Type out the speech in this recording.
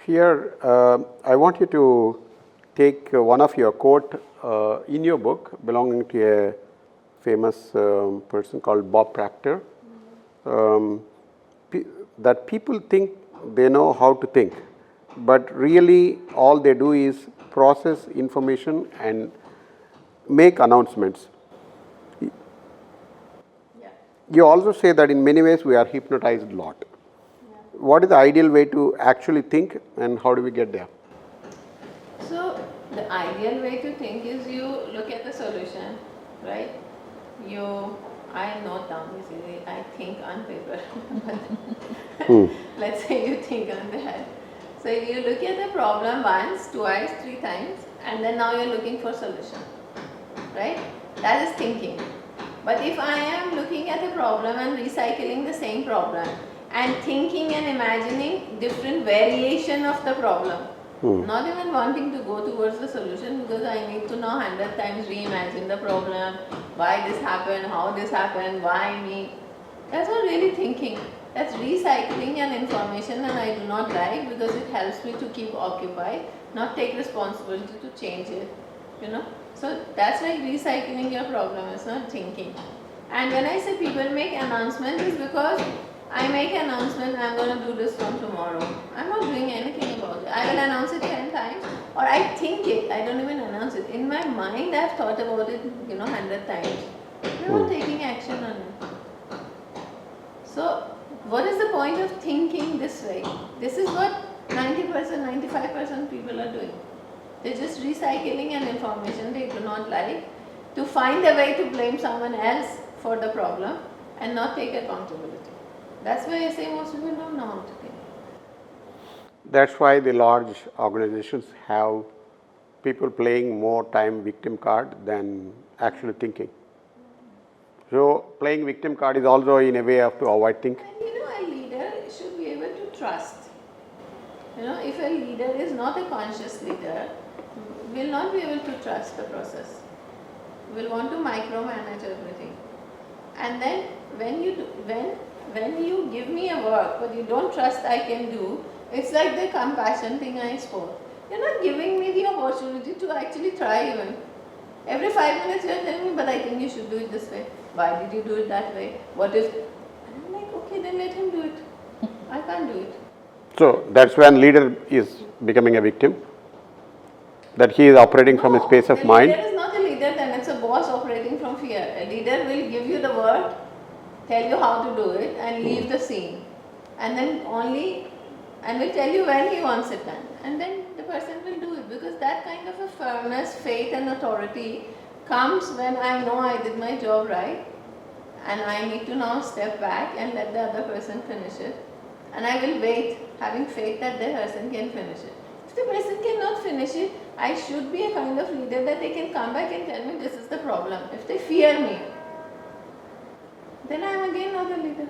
Here, I want you to take one of your quote in your book belonging to a famous person called Bob Proctor, that people think they know how to think, but really all they do is process information and make announcements. Yeah. You also say that in many ways we are hypnotized a lot. Yeah. What is the ideal way to actually think and how do we get there? So the ideal way to think is you look at the solution, right? I note down basically, I think on paper. Let's say you think on the head. So you look at the problem once, twice, 3 times, and then now you're looking for solution, right? That is thinking. But if I am looking at a problem and recycling the same problem and thinking and imagining different variation of the problem, not even wanting to go towards the solution because I need to now 100 times reimagine the problem, why this happened, how this happened, why me. That's not really thinking. That's recycling an information and I do not like because it helps me to keep occupied, not take responsibility to change it, you know. So that's like recycling your problem, it's not thinking. And when I say people make announcements, it's because I make an announcement, I'm going to do this from tomorrow. I'm not doing anything about it. I will announce it 10 times or I think it, I don't even announce it. In my mind, I've thought about it, 100 times. I'm not taking action on it. So, what is the point of thinking this way? This is what 90%, 95% people are doing. They're just recycling an information they do not like to find a way to blame someone else for the problem and not take accountability. That's why I say most people don't know how to think. That's why the large organizations have people playing more time victim card than actually thinking. So playing victim card is also in a way of to avoid thinking. And a leader should be able to trust. If a leader is not a conscious leader, will not be able to trust the process. Will want to micromanage everything. And then when you give me a work but you don't trust I can do, it's like the compassion thing I spoke. You're not giving me the opportunity to actually try even. Every 5 minutes you're telling me, but I think you should do it this way. Why did you do it that way? What if? And I'm like, okay, then let him do it. I can't do it. So that's when leader is becoming a victim. That he is operating from a space of mind. Leader is not a leader, then it's a boss operating from fear. A leader will give you the word, tell you how to do it, and leave the scene. And then and will tell you when he wants it done. And then the person will do it because that kind of a firmness, faith, and authority comes when I know I did my job right and I need to now step back and let the other person finish it. And I will wait, having faith that the person can finish it. If the person cannot finish it, I should be a kind of leader that they can come back and tell me this is the problem. If they fear me, then I am again not a leader.